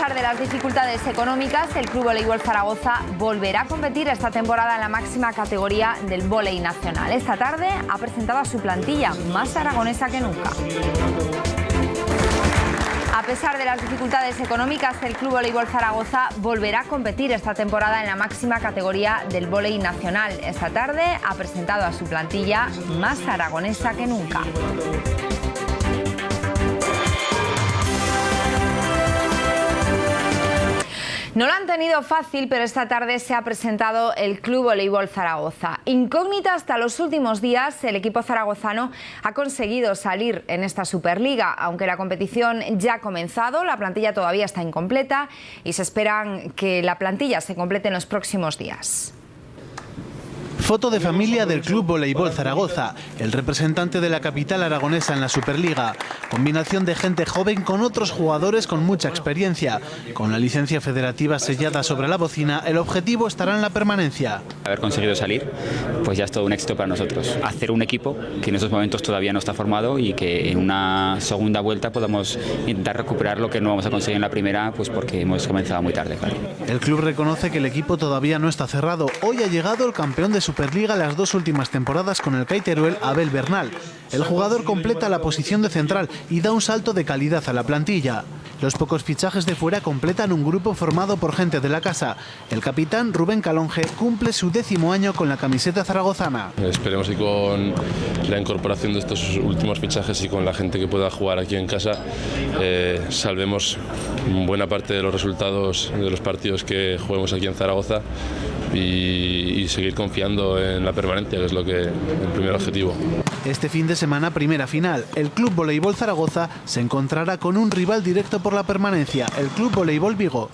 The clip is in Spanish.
pesar de las dificultades económicas, el Club Voleibol Zaragoza volverá a competir esta temporada en la máxima categoría del vóley nacional. Esta tarde ha presentado a su plantilla, más aragonesa que nunca. A pesar de las dificultades económicas, el Club Voleibol Zaragoza volverá a competir esta temporada en la máxima categoría del vóley nacional. Esta tarde ha presentado a su plantilla, más aragonesa que nunca. No lo han tenido fácil, pero esta tarde se ha presentado el Club Voleibol Zaragoza. Incógnita hasta los últimos días, el equipo zaragozano ha conseguido salir en esta Superliga. Aunque la competición ya ha comenzado, la plantilla todavía está incompleta y se esperan que la plantilla se complete en los próximos días. Foto de familia del Club Voleibol Zaragoza, el representante de la capital aragonesa en la Superliga. Combinación de gente joven con otros jugadores con mucha experiencia. Con la licencia federativa sellada sobre la bocina, el objetivo estará en la permanencia. Haber conseguido salir, pues ya es todo un éxito para nosotros. Hacer un equipo que en estos momentos todavía no está formado y que en una segunda vuelta podamos intentar recuperar lo que no vamos a conseguir en la primera, pues porque hemos comenzado muy tarde, claro. El club reconoce que el equipo todavía no está cerrado. Hoy ha llegado el campeón de Superliga las dos últimas temporadas con el CAI Teruel, Abel Bernal. El jugador completa la posición de central y da un salto de calidad a la plantilla. Los pocos fichajes de fuera completan un grupo formado por gente de la casa. El capitán Rubén Calonge cumple su 10º año con la camiseta zaragozana. Esperemos que con la incorporación de estos últimos fichajes y con la gente que pueda jugar aquí en casa, salvemos buena parte de los resultados de los partidos que juguemos aquí en Zaragoza y seguir confiando en la permanencia, que es el primer objetivo. Este fin de semana, primera final. El Club Voleibol Zaragoza se encontrará con un rival directo por la permanencia, el Club Voleibol Vigo.